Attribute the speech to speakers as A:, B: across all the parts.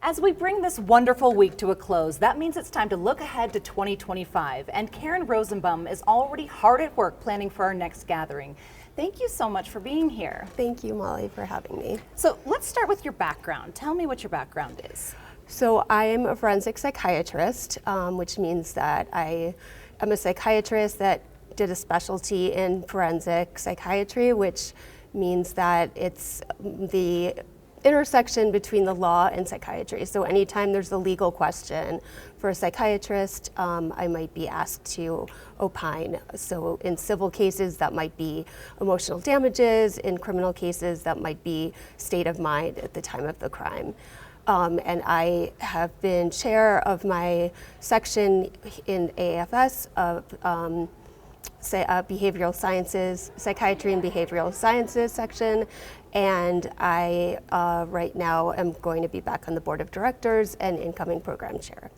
A: As we bring this wonderful week to a close, that means it's time to look ahead to 2025. And Karen Rosenbaum is already hard at work planning for our next gathering. Thank you so much for being here.
B: Thank you, Molly, for having me.
A: So let's start with your background. Tell me what your background is.
B: So I am a forensic psychiatrist, which means that I am a psychiatrist that did a specialty in forensic psychiatry, which means that it's the intersection between the law and psychiatry. So anytime there's a legal question for a psychiatrist, I might be asked to opine. So in civil cases, that might be emotional damages. In criminal cases, that might be state of mind at the time of the crime. And I have been chair of my section in AAFS of behavioral sciences, psychiatry and behavioral sciences section. And I right now am going to be back on the board of directors and incoming program chair.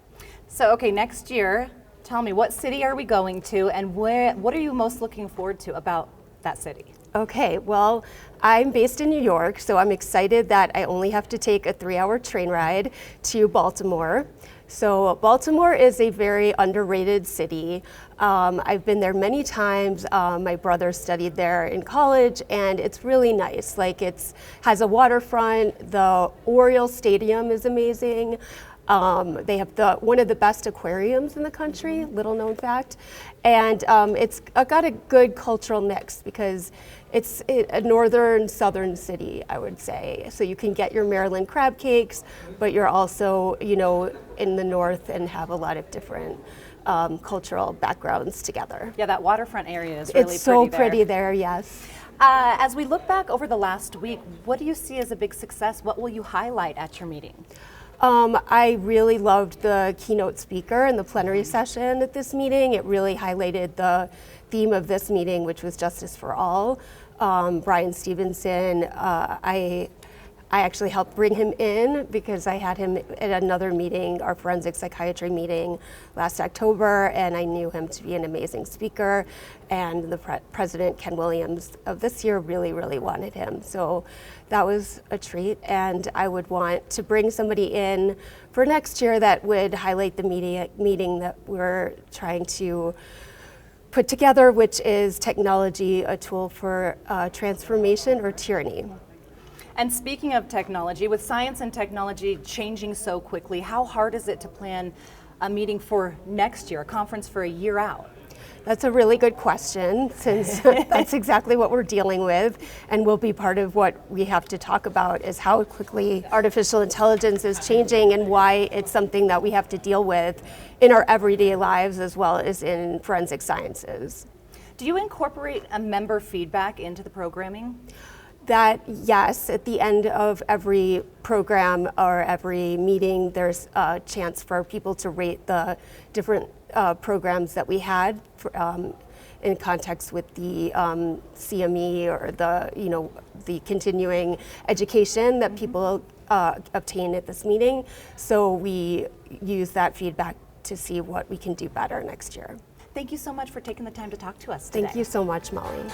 A: So, okay, next year, tell me, what city are we going to, and what are you most looking forward to about that city?
B: Okay, well, I'm based in New York, so I'm excited that I only have to take a 3-hour train ride to Baltimore. So Baltimore is a very underrated city. I've been there many times. My brother studied there in college, and it's really nice. Like, has a waterfront. The Orioles Stadium is amazing. They have one of the best aquariums in the country, little known fact. And it's got a good cultural mix because it's a northern, southern city, I would say. So you can get your Maryland crab cakes, but you're also, in the north and have a lot of different cultural backgrounds together.
A: Yeah, that waterfront area is really pretty.
B: It's so pretty there, yes.
A: As we look back over the last week, what do you see as a big success? What will you highlight at your meeting?
B: I really loved the keynote speaker in the plenary session at this meeting. It really highlighted the theme of this meeting, which was justice for all. Brian Stevenson, I actually helped bring him in because I had him at another meeting, our forensic psychiatry meeting last October, and I knew him to be an amazing speaker. And the President, Ken Williams, of this year really, really wanted him. So that was a treat. And I would want to bring somebody in for next year that would highlight the meeting that we're trying to put together, which is technology, a tool for transformation or tyranny.
A: And speaking of technology, with science and technology changing so quickly, how hard is it to plan a meeting for next year, a conference for a year out?
B: That's a really good question, since that's exactly what we're dealing with, and will be part of what we have to talk about is how quickly artificial intelligence is changing and why it's something that we have to deal with in our everyday lives as well as in forensic sciences.
A: Do you incorporate a member feedback into the programming?
B: That, yes, at the end of every program or every meeting, there's a chance for people to rate the different programs that we had in context with the CME or the continuing education that people obtain at this meeting. So we use that feedback to see what we can do better next year.
A: Thank you so much for taking the time to talk to us today.
B: Thank you so much, Molly.